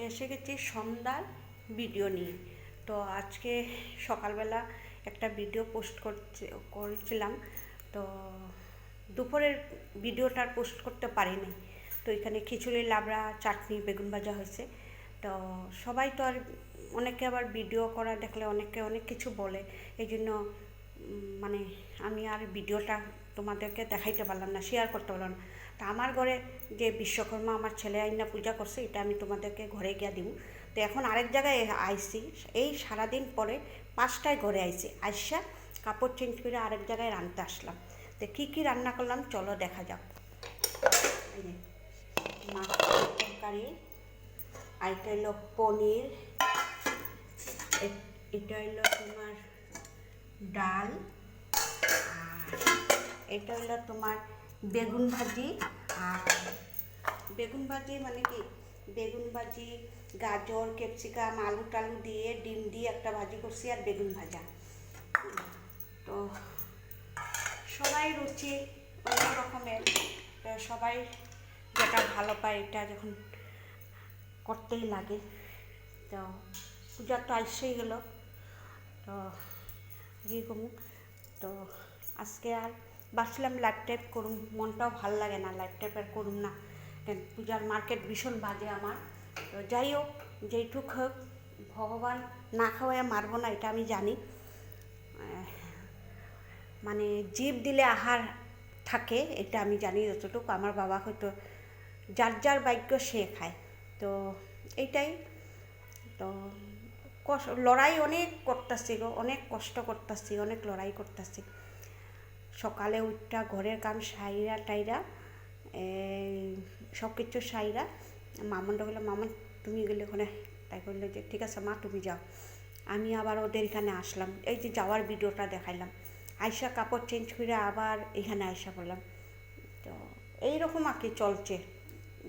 এসে গেছি সন্ধ্যার ভিডিও নিয়ে। তো আজকে সকালবেলা একটা ভিডিও পোস্ট করেছিলাম, তো দুপুরের ভিডিওটা পোস্ট করতে পারিনি। তো এখানে খিচুড়ি, লাবড়া, চাটনি, বেগুন ভাজা হয়েছে। তো সবাই তো আর অনেকে আবার ভিডিও করা দেখলে অনেকে অনেক কিছু বলে, এই জন্য মানে আমি আর ভিডিওটা তোমাদেরকে দেখাইতে পারলাম না, শেয়ার করতে পারলাম না। তা আমার ঘরে যে বিশ্বকর্মা আমার ছেলে আইনা পূজা করছে, এটা আমি তোমাদেরকে ঘরে গিয়া দিব। তো এখন আরেক জায়গায় আইসি, এই সারাদিন পরে 5টায় ঘরে আইসি, আইসা কাপড় চেঞ্জ করে আরেক জায়গায় রান্নতে আসলাম। তো কী কী রান্না করলাম চলো দেখা যাক। মাছ তরকারি, আরেকটা হলো পনির, এটা হলো তোমার ডাল, আর এটা হলো তোমার বেগুন ভাজি। আর বেগুন ভাজি মানে কি, বেগুন ভাজি, গাজর, ক্যাপসিকাম, আলু টালু দিয়ে ডিম দিয়ে একটা ভাজি করছি, আর বেগুন ভাজা। তো সবাই রুচি অন্য রকমের, তো সবাই যেটা ভালো পায় এটা যখন করতেই লাগে। তো পূজা তো আসছেই গেল, তো কী করবো। তো আজকে আর ভাবছিলাম লাইভ টাইপ করুম, মনটাও ভাল লাগে না, লাইভ টাইপ আর করুম না, কেন পূজার মার্কেট ভীষণ বাজে আমার। তো যাই হোক, যেইটুক হোক, ভগবান না খাওয়ায় মারবো না, এটা আমি জানি। মানে জীব দিলে আহার থাকে, এটা আমি জানি যতটুকু। আমার বাবা হয়তো যার যার ভাগ্য সে খায়, তো এইটাই। তো লড়াই অনেক করতেছি গো, অনেক কষ্ট করতেছি, অনেক লড়াই করতেছি। সকালে উঠটা ঘরের কাম সাইরা টাইরা, সব কিছু সাইরা মামনটা বললো, মামন তুমি গেলে ওখানে, তাই বললো যে ঠিক আছে মা তুমি যাও। আমি আবার ওদের এখানে আসলাম, এই যে যাওয়ার ভিডিওটা দেখাইলাম, আয়সা কাপড় চেঞ্জ করে আবার এখানে আয়সা বললাম। তো এইরকম আর কি চলছে,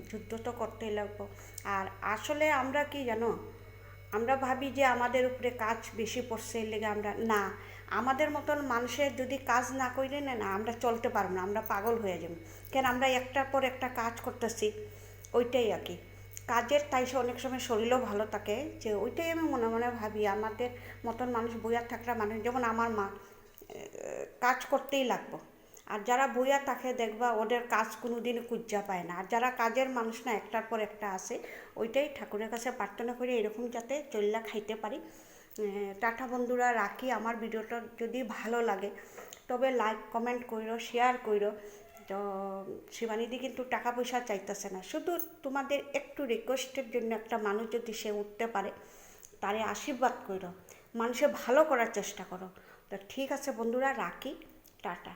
যুদ্ধ তো করতেই লাগবো। আর আসলে আমরা কি জানো, আমরা ভাবি যে আমাদের উপরে কাজ বেশি পড়ছে, এর লেগে আমরা না, আমাদের মতন মানুষের যদি কাজ না করলে না আমরা চলতে পারবো না, আমরা পাগল হয়ে যাব। কেন আমরা একটার পর একটা কাজ করতেছি, ওইটাই আর কি কাজের, তাই সে অনেক সময় শরীরও ভালো থাকে, যে ওইটাই আমি মনে মনে ভাবি। আমাদের মতন মানুষ বইয়া থাকলে, মানুষ যেমন আমার মা, কাজ করতেই লাগবো। আর যারা বইয়া থাকে দেখবা ওদের কাজ কোনো দিন কুজ্জা পায় না। আর যারা কাজের মানুষ না, একটার পর একটা আসে, ওইটাই ঠাকুরের কাছে প্রার্থনা করে এরকম যাতে চল্লা খাইতে পারি। টাটা বন্ধুরা, রাখি। আমার ভিডিওটা যদি ভালো লাগে তবে লাইক কমেন্ট কইরো, শেয়ার কইরো। তো শিবানীদি কিন্তু টাকা পয়সা চাইতেছে না, শুধু তোমাদের একটু রিকোয়েস্টের জন্য, একটা মানুষ যদি সে উঠতে পারে তারে আশীর্বাদ করো, মানুষের ভালো করার চেষ্টা করো। তো ঠিক আছে বন্ধুরা, রাখি, টাটা।